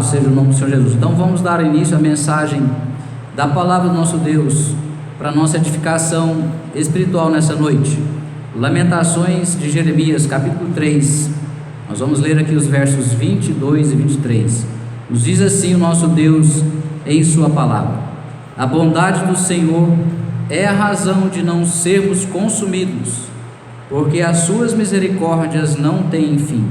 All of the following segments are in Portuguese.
seja o nome do Senhor Jesus. Então vamos dar início à mensagem da palavra do nosso Deus para nossa edificação espiritual nessa noite. Lamentações de Jeremias, capítulo 3. Nós vamos ler aqui os versos 22 e 23. Nos diz assim o nosso Deus em sua palavra: a bondade do Senhor é a razão de não sermos consumidos, porque as suas misericórdias não têm fim.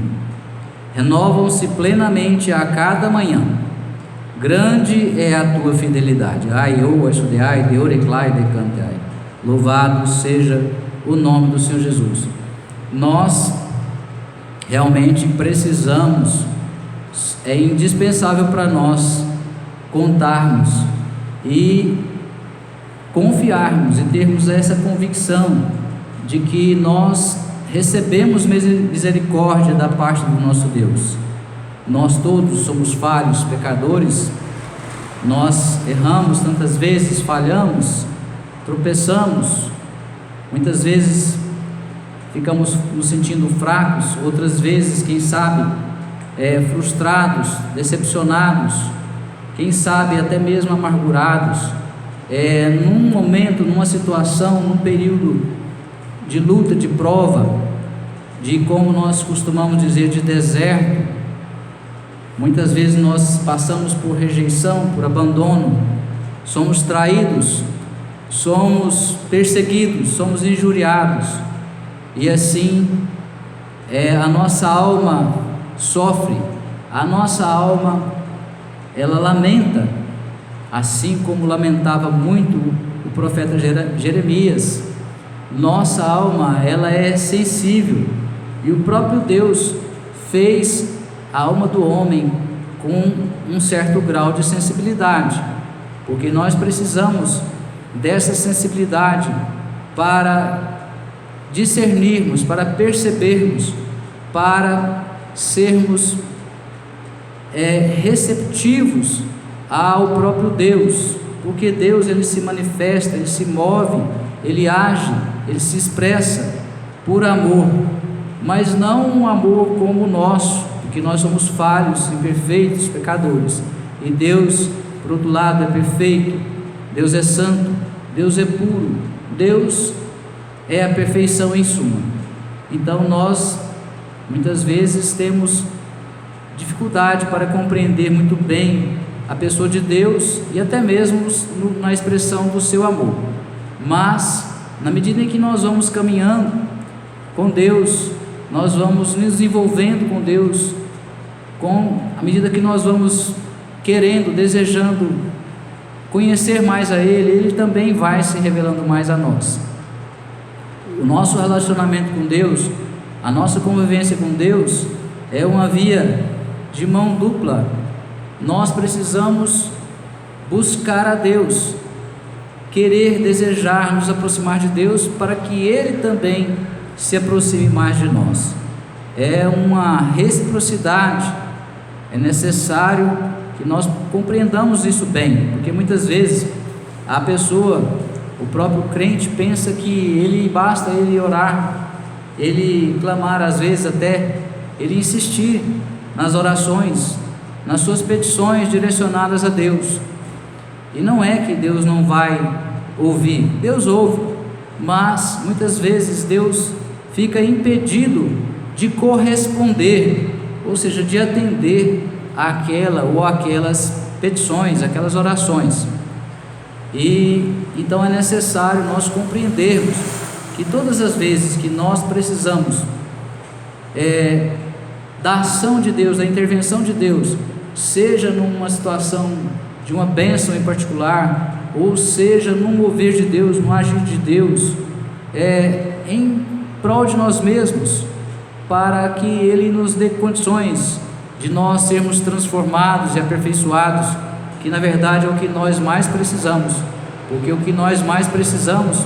Renovam-se plenamente a cada manhã. Grande é a tua fidelidade. Louvado seja o nome do Senhor Jesus. Nós realmente precisamos, é indispensável para nós contarmos e confiarmos e termos essa convicção de que nós recebemos misericórdia da parte do nosso Deus. Nós todos somos falhos, pecadores, nós erramos tantas vezes, falhamos, tropeçamos, muitas vezes ficamos nos sentindo fracos, outras vezes, quem sabe, frustrados, decepcionados, quem sabe até mesmo amargurados, num momento, numa situação, num período de luta, de prova, de, como nós costumamos dizer, de deserto. Muitas vezes nós passamos por rejeição, por abandono, somos traídos, somos perseguidos, somos injuriados, e assim a nossa alma sofre, a nossa alma ela lamenta, assim como lamentava muito o profeta Jeremias. Nossa alma ela é sensível, e o próprio Deus fez a alma do homem com um certo grau de sensibilidade, porque nós precisamos dessa sensibilidade para discernirmos, para percebermos, para sermos receptivos ao próprio Deus, porque Deus ele se manifesta, ele se move, ele age, ele se expressa por amor, mas não um amor como o nosso, porque nós somos falhos, imperfeitos, pecadores, e Deus, por outro lado, é perfeito. Deus é santo, Deus é puro, Deus é a perfeição em suma. Então nós muitas vezes temos dificuldade para compreender muito bem a pessoa de Deus e até mesmo na expressão do seu amor, mas na medida em que nós vamos caminhando com Deus, nós vamos nos envolvendo com Deus, à medida que nós vamos querendo, desejando conhecer mais a Ele, Ele também vai se revelando mais a nós. O nosso relacionamento com Deus, a nossa convivência com Deus é uma via de mão dupla. Nós precisamos buscar a Deus, querer, desejar nos aproximar de Deus, para que Ele também se aproxime mais de nós. É uma reciprocidade, é necessário que nós compreendamos isso bem, porque muitas vezes a pessoa, o próprio crente, pensa que basta ele orar, ele clamar, às vezes até ele insistir nas orações, nas suas petições direcionadas a Deus, e não é que Deus não vai ouvir, Deus ouve, mas muitas vezes Deus fica impedido de corresponder, ou seja, de atender àquela ou aquelas petições, aquelas orações. E então é necessário nós compreendermos que todas as vezes que nós precisamos da ação de Deus, da intervenção de Deus, seja numa situação de uma bênção em particular, ou seja num mover de Deus, no agir de Deus, em prol de nós mesmos, para que Ele nos dê condições de nós sermos transformados e aperfeiçoados, que na verdade é o que nós mais precisamos, porque o que nós mais precisamos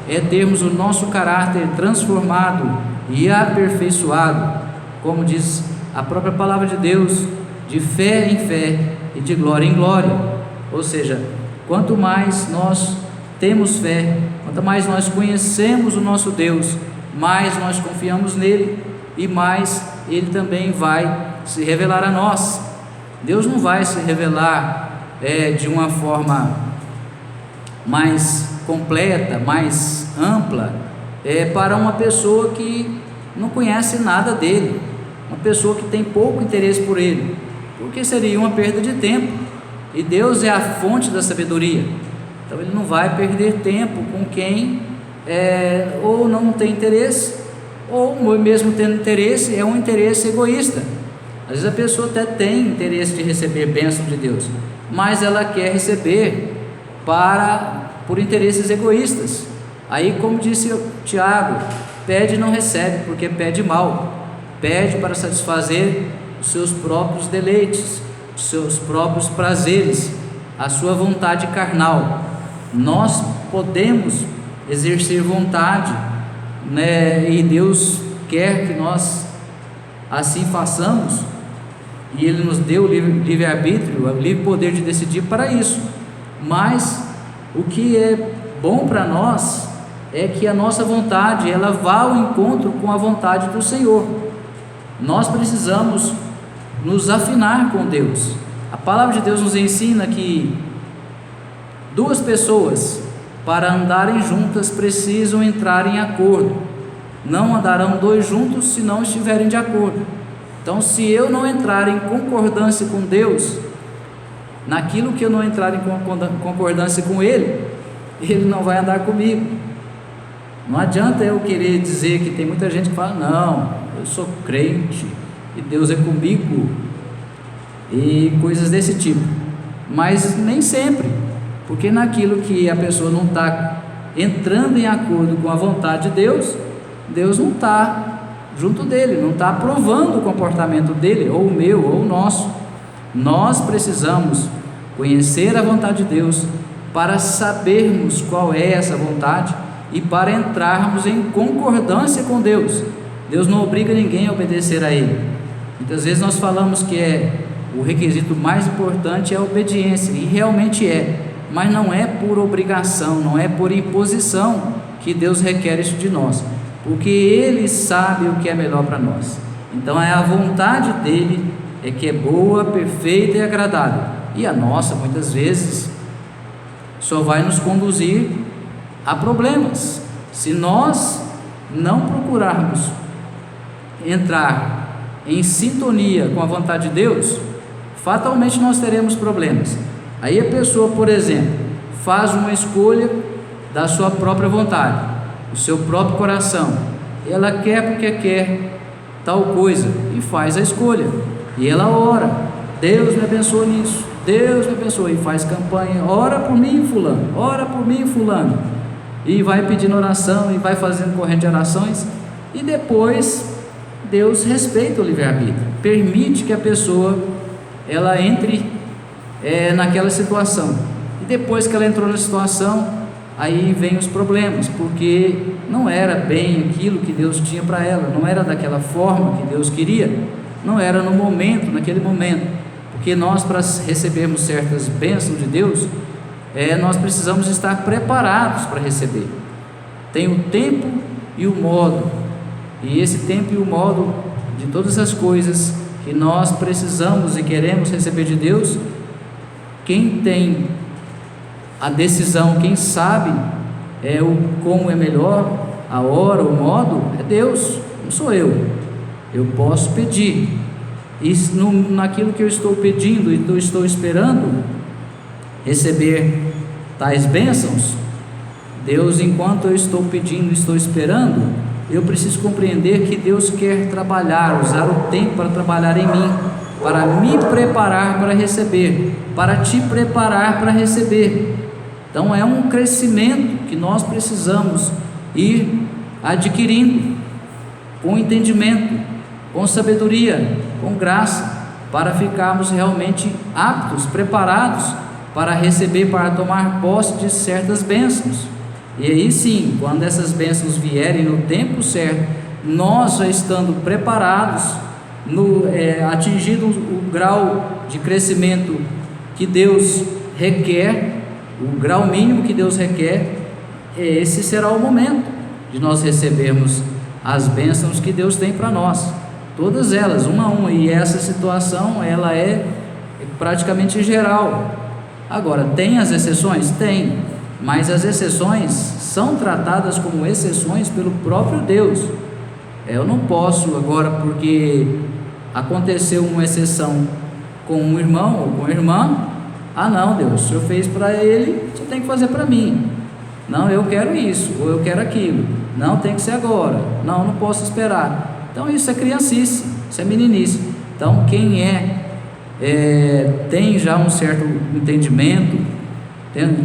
é termos o nosso caráter transformado e aperfeiçoado, como diz a própria palavra de Deus, de fé em fé e de glória em glória. Ou seja, quanto mais nós temos fé, quanto mais nós conhecemos o nosso Deus, mais nós confiamos nele e mais Ele também vai se revelar a nós. Deus não vai se revelar de uma forma mais completa, mais ampla, para uma pessoa que não conhece nada dele, uma pessoa que tem pouco interesse por ele, porque seria uma perda de tempo, e Deus é a fonte da sabedoria. Então ele não vai perder tempo com quem ou não tem interesse, ou mesmo tendo interesse, é um interesse egoísta. Às vezes a pessoa até tem interesse de receber bênção de Deus, mas ela quer receber por interesses egoístas. Aí, como disse Tiago, pede e não recebe, porque pede mal, pede para satisfazer os seus próprios deleites, os seus próprios prazeres, a sua vontade carnal. Nós podemos exercer vontade, e Deus quer que nós assim façamos, e Ele nos deu o livre-arbítrio, o livre poder de decidir para isso. Mas o que é bom para nós é que a nossa vontade, ela vá ao encontro com a vontade do Senhor. Nós precisamos nos afinar com Deus. A palavra de Deus nos ensina que duas pessoas, para andarem juntas, precisam entrar em acordo. Não andarão dois juntos se não estiverem de acordo. Então, se eu não entrar em concordância com Deus, naquilo que eu não entrar em concordância com Ele, Ele não vai andar comigo. Não adianta eu querer dizer, que tem muita gente que fala, não, eu sou crente e Deus é comigo, e coisas desse tipo, mas nem sempre, porque naquilo que a pessoa não está entrando em acordo com a vontade de Deus, Deus não está junto dele, não está aprovando o comportamento dele, ou o meu, ou o nosso. Nós precisamos conhecer a vontade de Deus para sabermos qual é essa vontade e para entrarmos em concordância com Deus. Deus não obriga ninguém a obedecer a Ele. Muitas vezes nós falamos que o requisito mais importante é a obediência, e realmente mas não é por obrigação, não é por imposição que Deus requer isso de nós, porque Ele sabe o que é melhor para nós. Então é a vontade dEle que é boa, perfeita e agradável, e a nossa muitas vezes só vai nos conduzir a problemas. Se nós não procurarmos entrar em sintonia com a vontade de Deus, fatalmente nós teremos problemas. Aí a pessoa, por exemplo, faz uma escolha da sua própria vontade, do seu próprio coração, ela quer porque quer tal coisa, e faz a escolha, e ela ora, Deus me abençoa nisso, Deus me abençoa, e faz campanha, ora por mim fulano, ora por mim fulano, e vai pedindo oração, e vai fazendo corrente de orações, e depois Deus respeita o livre-arbítrio, permite que a pessoa ela entre naquela situação, e depois que ela entrou na situação, aí vem os problemas, porque não era bem aquilo que Deus tinha para ela, não era daquela forma que Deus queria, não era no momento, naquele momento, porque nós, para recebermos certas bênçãos de Deus, nós precisamos estar preparados para receber. Tem o tempo e o modo, e esse tempo e o modo de todas as coisas que nós precisamos e queremos receber de Deus, quem tem a decisão, quem sabe como é melhor, a hora, o modo, é Deus, não sou eu. Eu posso pedir, e naquilo que eu estou pedindo e eu estou esperando receber tais bênçãos, Deus, enquanto eu estou pedindo, estou esperando, eu preciso compreender que Deus quer trabalhar, usar o tempo para trabalhar em mim, para me preparar para receber, para te preparar para receber. Então é um crescimento que nós precisamos ir adquirindo, com entendimento, com sabedoria, com graça, para ficarmos realmente aptos, preparados para receber, para tomar posse de certas bênçãos. E aí sim, quando essas bênçãos vierem no tempo certo, nós já estando preparados, atingindo o grau de crescimento que Deus requer, o grau mínimo que Deus requer, esse será o momento de nós recebermos as bênçãos que Deus tem para nós, todas elas, uma a uma, e essa situação ela é praticamente geral. Agora, tem as exceções? Tem, mas as exceções são tratadas como exceções pelo próprio Deus. Eu não posso agora, porque aconteceu uma exceção com um irmão ou com uma irmã, não, Deus, o Senhor fez para ele, você tem que fazer para mim. Não, eu quero isso, ou eu quero aquilo. Não, tem que ser agora. Não posso esperar. Então isso é criancice, isso é meninice. Então quem tem já um certo entendimento,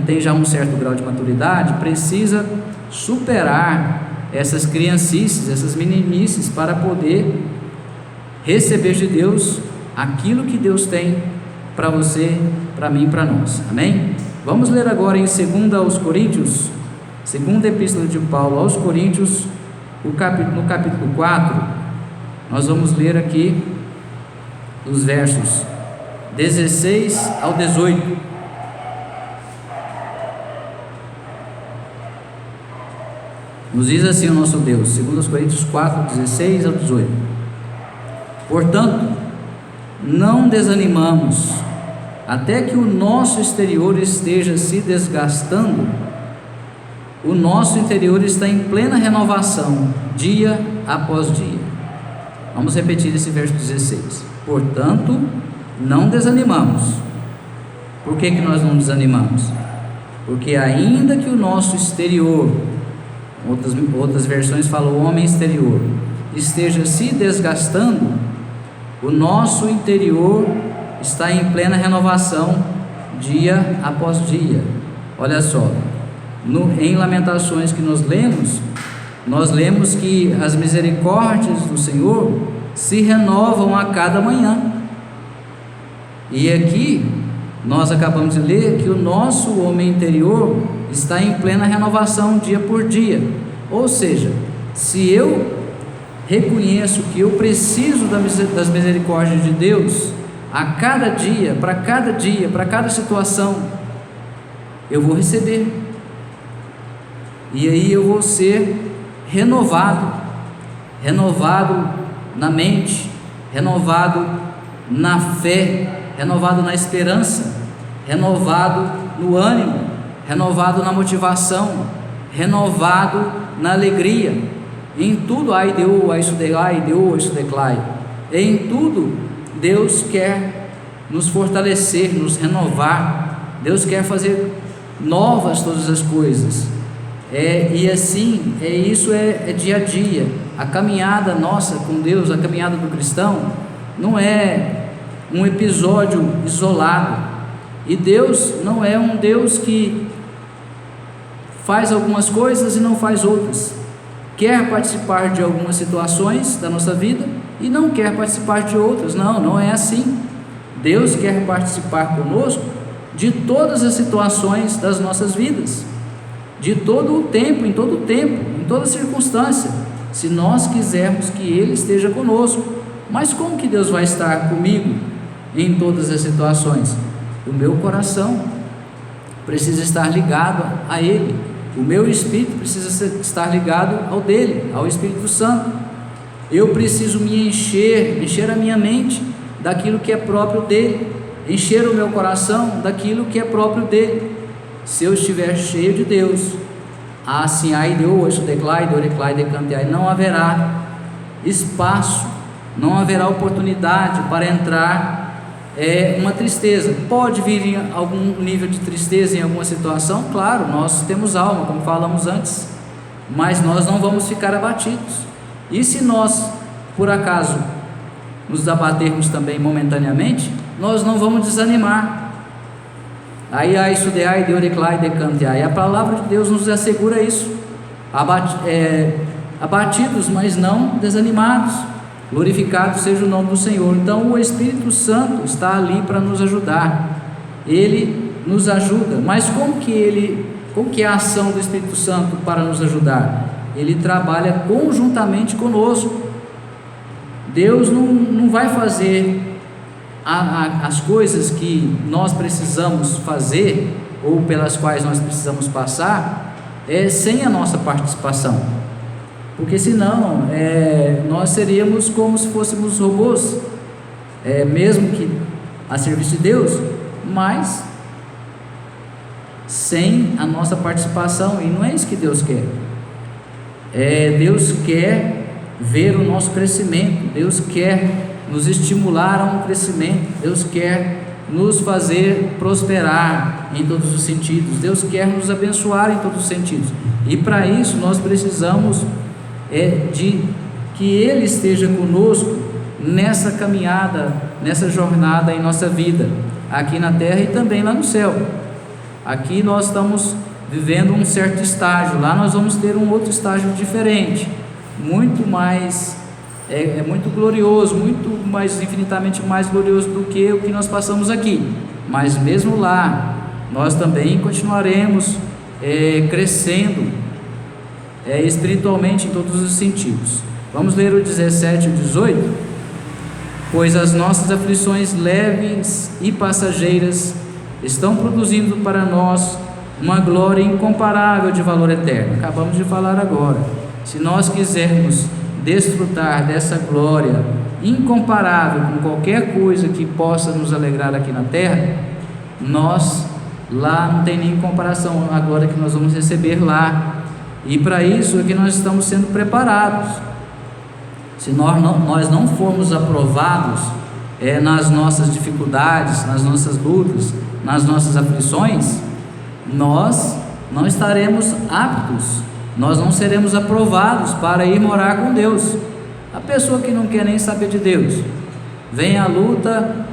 tem já um certo grau de maturidade, precisa superar essas criancices, essas meninices, para poder receber de Deus aquilo que Deus tem para você, para mim, para nós. Amém? Vamos ler agora em 2 aos Coríntios, segunda epístola de Paulo aos Coríntios, no capítulo 4, nós vamos ler aqui os versos 16 ao 18. Nos diz assim o nosso Deus, 2 Coríntios 4, 16 ao 18: Portanto, não desanimamos, até que o nosso exterior esteja se desgastando, o nosso interior está em plena renovação, dia após dia. Vamos repetir esse verso 16. Portanto, não desanimamos. Por que nós não desanimamos? Porque ainda que o nosso exterior, outras versões falam o homem exterior, esteja se desgastando, o nosso interior está em plena renovação, dia após dia. Olha só, em Lamentações que nós lemos que as misericórdias do Senhor se renovam a cada manhã. E aqui nós acabamos de ler que o nosso homem interior está em plena renovação dia por dia. Ou seja, se eu reconheço que eu preciso das misericórdias de Deus a cada dia, para cada situação, eu vou receber, e aí eu vou ser renovado na mente, renovado na fé, renovado na esperança, renovado no ânimo, renovado na motivação, renovado na alegria. Em tudo, em tudo, Deus quer nos fortalecer, nos renovar. Deus quer fazer novas todas as coisas. E assim, isso é dia a dia. A caminhada nossa com Deus, a caminhada do cristão, não é um episódio isolado. E Deus não é um Deus que faz algumas coisas e não faz outras. Quer participar de algumas situações da nossa vida e não quer participar de outras. Não é assim. Deus quer participar conosco de todas as situações das nossas vidas, de todo o tempo, em toda circunstância, se nós quisermos que Ele esteja conosco. Mas como que Deus vai estar comigo em todas as situações? O meu coração precisa estar ligado a Ele, o meu espírito precisa estar ligado ao dele, ao Espírito Santo. Eu preciso me encher a minha mente daquilo que é próprio dele, encher o meu coração daquilo que é próprio dele. Se eu estiver cheio de Deus, assim não haverá espaço, não haverá oportunidade para entrar uma tristeza. Pode vir em algum nível de tristeza em alguma situação, claro, nós temos alma, como falamos antes, mas nós não vamos ficar abatidos. E se nós, por acaso, nos abatermos também momentaneamente, nós não vamos desanimar. A palavra de Deus nos assegura isso. Abatidos, mas não desanimados. Glorificado seja o nome do Senhor. Então o Espírito Santo está ali para nos ajudar. Ele nos ajuda. Mas como que é a ação do Espírito Santo para nos ajudar? Ele trabalha conjuntamente conosco. Deus não vai fazer as coisas que nós precisamos fazer, ou pelas quais nós precisamos passar, sem a nossa participação, porque senão nós seríamos como se fôssemos robôs. Mesmo que a serviço de Deus, mas sem a nossa participação, e não é isso que Deus quer. Deus quer ver o nosso crescimento, Deus quer nos estimular a um crescimento, Deus quer nos fazer prosperar em todos os sentidos, Deus quer nos abençoar em todos os sentidos, e para isso nós precisamos de que Ele esteja conosco nessa caminhada, nessa jornada em nossa vida, aqui na terra e também lá no céu. Aqui nós estamos vivendo um certo estágio, lá nós vamos ter um outro estágio diferente, muito mais, muito glorioso, muito mais, infinitamente mais glorioso do que o que nós passamos aqui, mas mesmo lá, nós também continuaremos crescendo espiritualmente em todos os sentidos. Vamos ler o 17 e o 18. Pois as nossas aflições leves e passageiras estão produzindo para nós uma glória incomparável de valor eterno. Acabamos de falar agora. Se nós quisermos desfrutar dessa glória incomparável com qualquer coisa que possa nos alegrar aqui na terra, nós lá não tem nem comparação a glória que nós vamos receber lá. E para isso é que nós estamos sendo preparados. Se nós não formos aprovados nas nossas dificuldades, nas nossas lutas, nas nossas aflições, nós não estaremos aptos, nós não seremos aprovados para ir morar com Deus. A pessoa que não quer nem saber de Deus, vem a luta,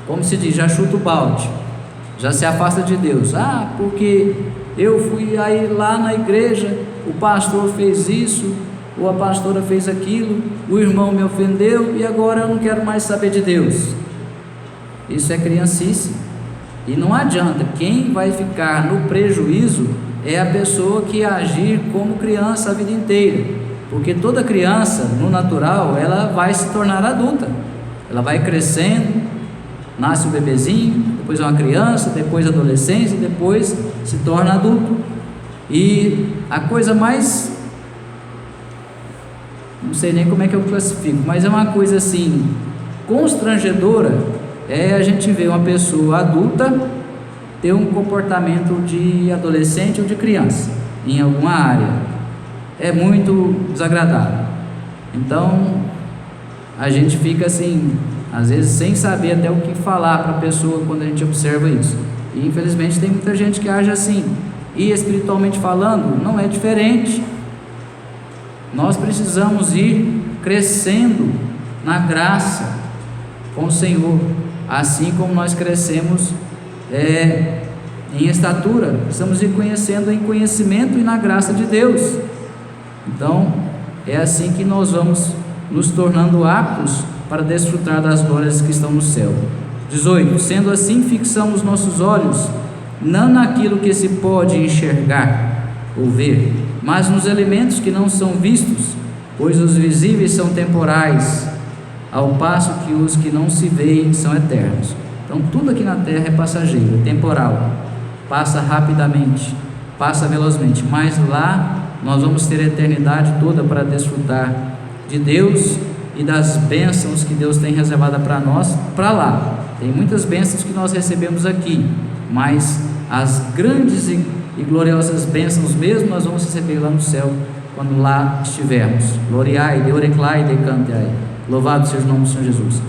como se diz, já chuta o balde, já se afasta de Deus. Porque eu fui aí lá na igreja, o pastor fez isso, ou a pastora fez aquilo, o irmão me ofendeu e agora eu não quero mais saber de Deus. Isso é criancice, e não adianta. Quem vai ficar no prejuízo é a pessoa que agir como criança a vida inteira, porque toda criança, no natural, ela vai se tornar adulta, ela vai crescendo, nasce um bebezinho, depois é uma criança, depois adolescência, depois se torna adulto. E a coisa mais, não sei nem como é que eu classifico, mas é uma coisa assim constrangedora, a gente ver uma pessoa adulta ter um comportamento de adolescente ou de criança em alguma área. É muito desagradável. Então a gente fica assim, às vezes sem saber até o que falar para a pessoa quando a gente observa isso. E infelizmente tem muita gente que age assim. E espiritualmente falando, não é diferente. Nós precisamos ir crescendo na graça com o Senhor, assim como nós crescemos em estatura, precisamos ir conhecendo em conhecimento e na graça de Deus. Então é assim que nós vamos nos tornando aptos para desfrutar das glórias que estão no céu. 18. Sendo assim, fixamos nossos olhos não naquilo que se pode enxergar ou ver, mas nos elementos que não são vistos, pois os visíveis são temporais, ao passo que os que não se veem são eternos. Então tudo aqui na terra é passageiro, é temporal, passa rapidamente, passa velozmente, mas lá nós vamos ter a eternidade toda para desfrutar de Deus e das bênçãos que Deus tem reservada para nós, para lá. Tem muitas bênçãos que nós recebemos aqui, mas as grandes e gloriosas bênçãos mesmo nós vamos receber lá no céu, quando lá estivermos. Gloriai, Deoreclai, Decantai. Louvado seja o nome do Senhor Jesus.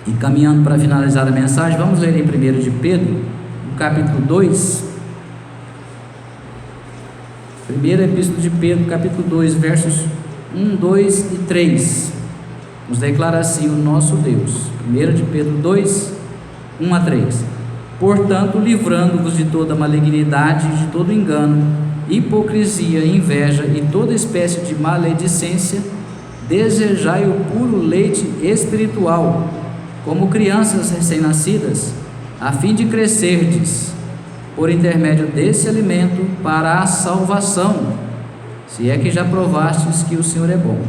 E caminhando para finalizar a mensagem, vamos ler em 1 de Pedro, no capítulo 2. Primeira epístola de Pedro, capítulo 2, versos 1, 2 e 3. Nos declara assim o nosso Deus. 1 de Pedro 2, 1 a 3. Portanto, livrando-vos de toda malignidade, de todo engano, hipocrisia, inveja e toda espécie de maledicência, desejai o puro leite espiritual, como crianças recém-nascidas, a fim de crescerdes, por intermédio desse alimento, para a salvação, se é que já provastes que o Senhor é bom.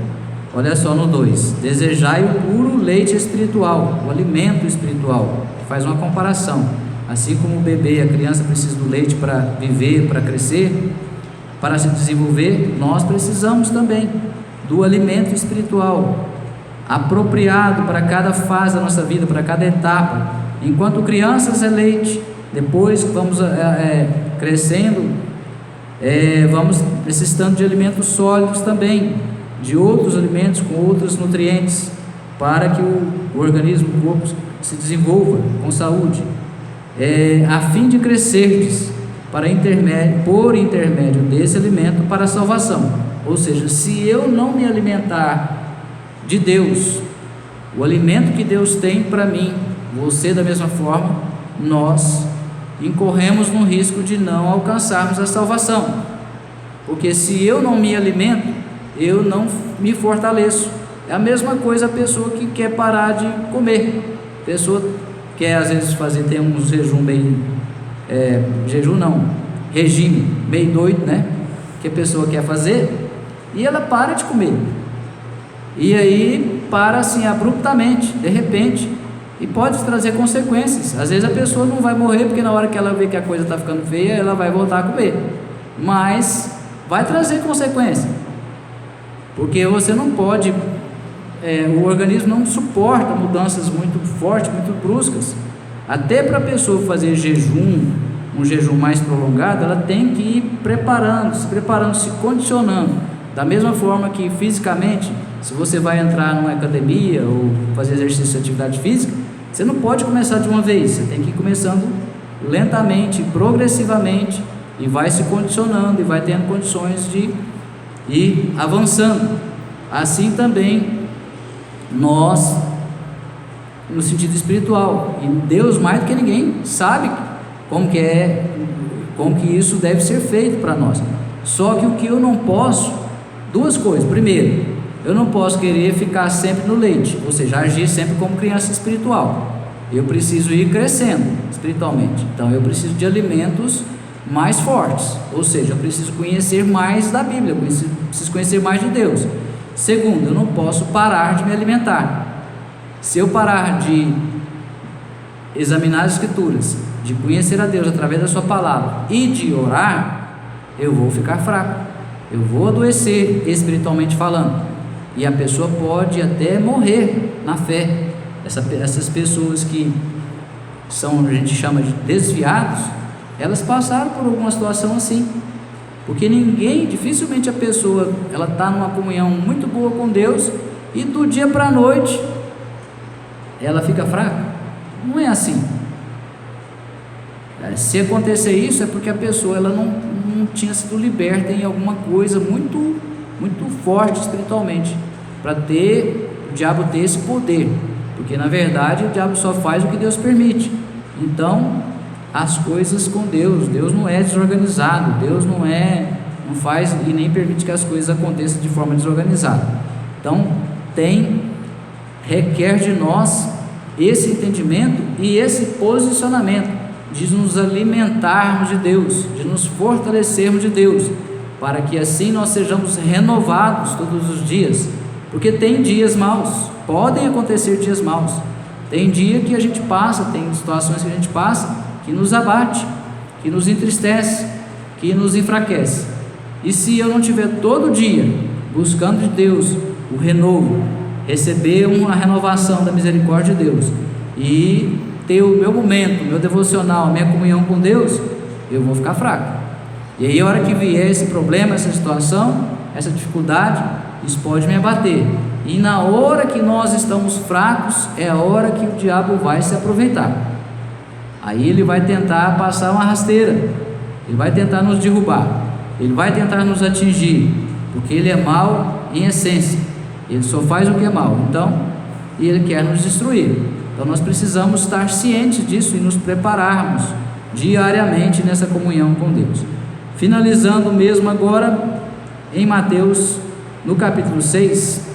Olha só no 2, desejai o puro leite espiritual, o alimento espiritual, que faz uma comparação, assim como o bebê, a criança precisa do leite para viver, para crescer, para se desenvolver, nós precisamos também do alimento espiritual, apropriado para cada fase da nossa vida, para cada etapa. Enquanto crianças é leite, depois vamos crescendo, vamos necessitando de alimentos sólidos também, de outros alimentos com outros nutrientes, para que o organismo, o corpo se desenvolva com saúde, a fim de crescerdes por intermédio desse alimento para a salvação. Ou seja, se eu não me alimentar de Deus, o alimento que Deus tem para mim, você da mesma forma, nós incorremos no risco de não alcançarmos a salvação, porque se eu não me alimento, eu não me fortaleço. É a mesma coisa a pessoa que quer parar de comer. A pessoa quer às vezes ter um jejum meio, regime meio doido, né? Que a pessoa quer fazer, e ela para de comer, e aí para assim abruptamente, de repente, e pode trazer consequências. Às vezes a pessoa não vai morrer, porque na hora que ela vê que a coisa está ficando feia, ela vai voltar a comer, mas vai trazer consequência, porque você não pode, o organismo não suporta mudanças muito fortes, muito bruscas. Até para a pessoa fazer um jejum mais prolongado, ela tem que ir se preparando, se condicionando. Da mesma forma que fisicamente, se você vai entrar numa academia ou fazer exercício de atividade física, você não pode começar de uma vez, você tem que ir começando lentamente, progressivamente, e vai se condicionando e vai tendo condições de ir avançando. Assim também nós, no sentido espiritual, e Deus mais do que ninguém sabe como que isso deve ser feito para nós. Só que o que eu não posso, duas coisas: primeiro, eu não posso querer ficar sempre no leite, ou seja, agir sempre como criança espiritual. Eu preciso ir crescendo espiritualmente, então eu preciso de alimentos mais fortes, ou seja, eu preciso conhecer mais da Bíblia, preciso conhecer mais de Deus. Segundo, eu não posso parar de me alimentar. Se eu parar de examinar as Escrituras, de conhecer a Deus através da sua palavra e de orar, eu vou ficar fraco, eu vou adoecer espiritualmente falando, e a pessoa pode até morrer na fé. Essas pessoas que são, a gente chama de desviados, elas passaram por alguma situação assim, porque dificilmente a pessoa, ela está numa comunhão muito boa com Deus, e do dia para a noite ela fica fraca. Não é assim. Se acontecer isso, é porque a pessoa ela não tinha sido liberta em alguma coisa muito, muito forte espiritualmente, para o diabo ter esse poder, porque na verdade o diabo só faz o que Deus permite. Então, as coisas com Deus não é desorganizado, Deus não faz e nem permite que as coisas aconteçam de forma desorganizada. Então, requer de nós esse entendimento e esse posicionamento de nos alimentarmos de Deus, de nos fortalecermos de Deus, para que assim nós sejamos renovados todos os dias, porque tem dias maus, podem acontecer dias maus, tem dia que a gente passa, tem situações que a gente passa que nos abate, que nos entristece, que nos enfraquece. E se eu não estiver todo dia buscando de Deus o renovo, receber uma renovação da misericórdia de Deus e ter o meu momento, o meu devocional, a minha comunhão com Deus, eu vou ficar fraco. E aí a hora que vier esse problema, essa situação, essa dificuldade, isso pode me abater. E na hora que nós estamos fracos, é a hora que o diabo vai se aproveitar. Aí ele vai tentar passar uma rasteira, ele vai tentar nos derrubar, ele vai tentar nos atingir, porque ele é mau em essência, ele só faz o que é mau, e ele quer nos destruir. Então nós precisamos estar cientes disso e nos prepararmos diariamente nessa comunhão com Deus. Finalizando mesmo agora em Mateus, no capítulo 6,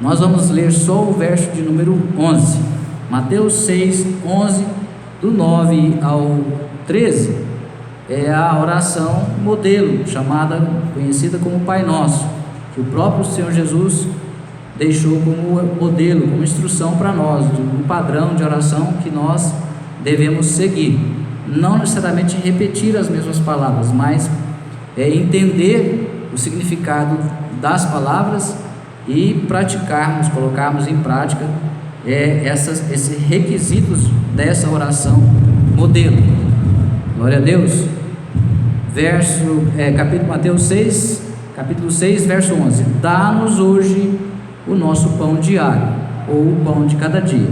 nós vamos ler só o verso de número 11. Mateus 6, 11, do 9 ao 13, é a oração modelo, conhecida como Pai Nosso, que o próprio Senhor Jesus deixou como modelo, como instrução para nós, um padrão de oração que nós devemos seguir. Não necessariamente repetir as mesmas palavras, mas entender o significado das palavras e praticarmos, colocarmos em prática esses requisitos dessa oração modelo. Glória a Deus. Mateus 6, capítulo 6, verso 11: dá-nos hoje o nosso pão diário, ou o pão de cada dia.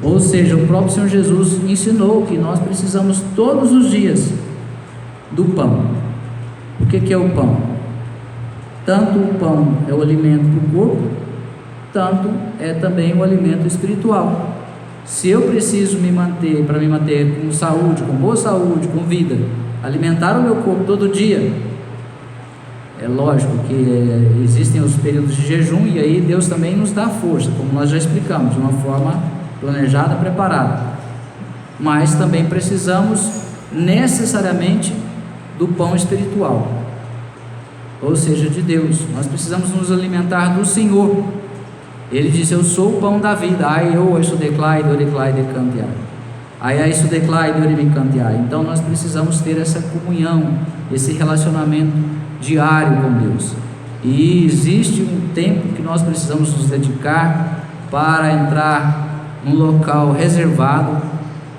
Ou seja, o próprio Senhor Jesus ensinou que nós precisamos todos os dias do pão. O que é o pão? Tanto o pão é o alimento para o corpo, tanto é também o alimento espiritual. Se eu preciso para me manter com saúde, com boa saúde, com vida, alimentar o meu corpo todo dia, é lógico que existem os períodos de jejum, e aí Deus também nos dá força, como nós já explicamos, de uma forma planejada, preparada. Mas também precisamos necessariamente do pão espiritual, ou seja, de Deus. Nós precisamos nos alimentar do Senhor. Ele disse: eu sou o pão da vida. Então nós precisamos ter essa comunhão, esse relacionamento diário com Deus. E existe um tempo que nós precisamos nos dedicar para entrar num local reservado,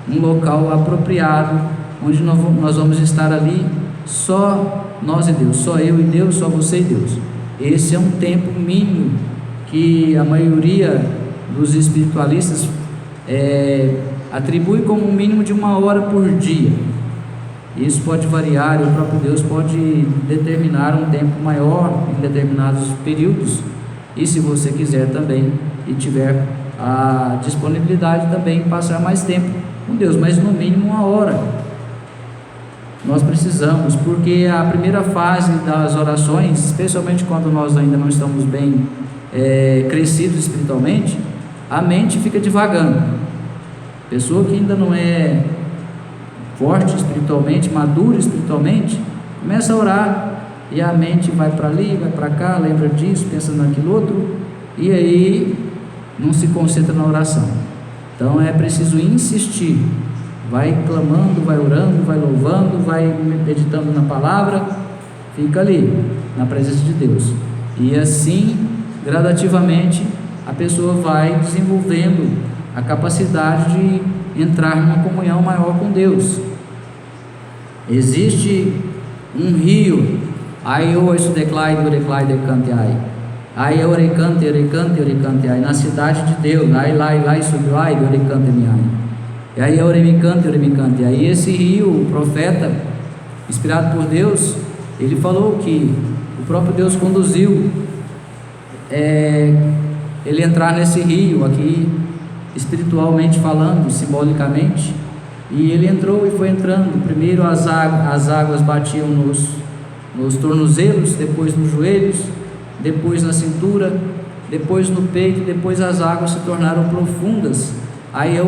um local apropriado, onde nós vamos estar ali só nós e Deus, só eu e Deus, só você e Deus. Esse é um tempo mínimo que a maioria dos espiritualistas atribui como um mínimo de 1 hora por dia. Isso pode variar, e o próprio Deus pode determinar um tempo maior em determinados períodos, e se você quiser também e tiver a disponibilidade também, passar mais tempo com Deus, mas no mínimo 1 hora nós precisamos, porque a primeira fase das orações, especialmente quando nós ainda não estamos bem crescidos espiritualmente, a mente fica divagando. Pessoa que ainda não é forte espiritualmente, madura espiritualmente, começa a orar e a mente vai para ali, vai para cá, lembra disso, pensa naquilo outro, e aí não se concentra na oração. Então é preciso insistir, vai clamando, vai orando, vai louvando, vai meditando na palavra, fica ali na presença de Deus, e assim gradativamente a pessoa vai desenvolvendo a capacidade de entrar numa comunhão maior com Deus. Existe um rio, na cidade de Deus, aí esse rio, o profeta inspirado por Deus, ele falou que o próprio Deus conduziu ele entrar nesse rio aqui, espiritualmente falando, simbolicamente, e ele entrou e foi entrando. Primeiro as águas batiam nos tornozelos, depois nos joelhos, depois na cintura, depois no peito, depois as águas se tornaram profundas. Aí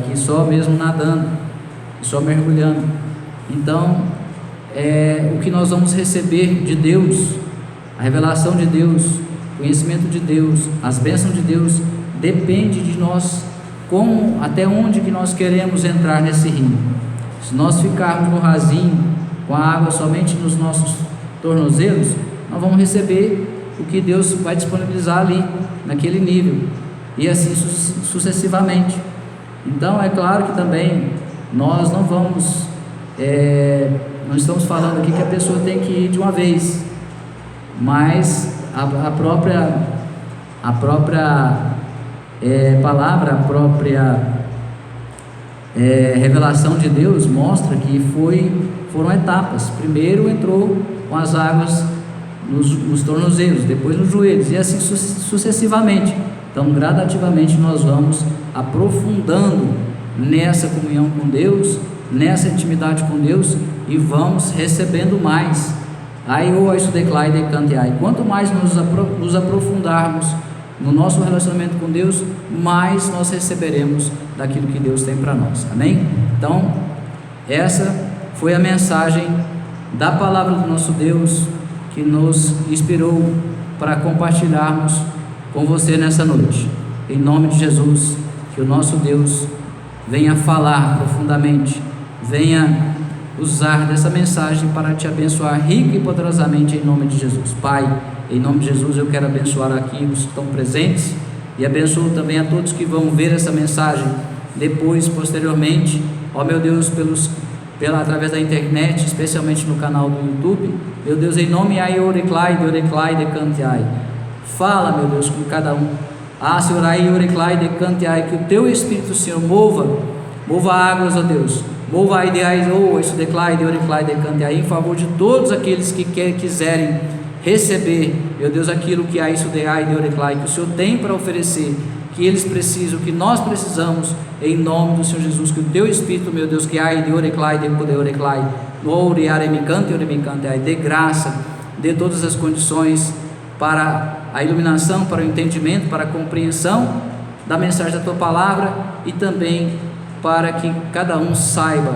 que só mesmo nadando, só mergulhando. Então o que nós vamos receber de Deus, a revelação de Deus, o conhecimento de Deus, as bênçãos de Deus, depende de nós, até onde que nós queremos entrar nesse rio. Se nós ficarmos no rasinho, com a água somente nos nossos tornozelos, nós vamos receber o que Deus vai disponibilizar ali, naquele nível, e assim sucessivamente. Então é claro que também nós não vamos, não estamos falando aqui que a pessoa tem que ir de uma vez, mas a própria palavra, a própria revelação de Deus mostra que foram etapas. Primeiro entrou com as águas nos tornozelos, depois nos joelhos, e assim sucessivamente. Então gradativamente nós vamos aprofundando nessa comunhão com Deus, nessa intimidade com Deus, e vamos recebendo mais. Quanto mais nos aprofundarmos no nosso relacionamento com Deus, mais nós receberemos daquilo que Deus tem para nós. Amém? Então essa foi a mensagem da palavra do nosso Deus, que nos inspirou para compartilharmos com você nessa noite. Em nome de Jesus, que o nosso Deus venha falar profundamente, venha usar dessa mensagem para te abençoar rico e poderosamente, em nome de Jesus. Pai, Em nome de Jesus eu quero abençoar aqui os que estão presentes e abençoo também a todos que vão ver essa mensagem depois, posteriormente, ó meu Deus, através da internet, especialmente no canal do YouTube. Meu Deus, em nome ai oreclai de cantiai, fala, meu Deus, com cada um. Senhor, ai oreclai de cantiai, que o teu Espírito, Senhor, mova águas, ó Deus, mova ai de ai, isso declai de oreclai de cantiai, em favor de todos aqueles que quiserem receber, meu Deus, aquilo que há isso de ai de oreclai, que o Senhor tem para oferecer, que eles precisam, que nós precisamos, em nome do Senhor Jesus, que o teu Espírito, meu Deus, que ai de oreclai, de poder oreclai, dê graça, dê todas as condições para a iluminação, para o entendimento, para a compreensão da mensagem da tua palavra e também para que cada um saiba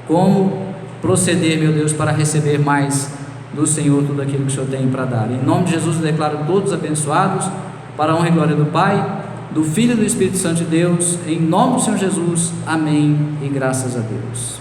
como proceder, meu Deus, para receber mais do Senhor tudo aquilo que o Senhor tem para dar. Em nome de Jesus eu declaro todos abençoados, para a honra e glória do Pai, do Filho e do Espírito Santo de Deus, em nome do Senhor Jesus, amém e graças a Deus.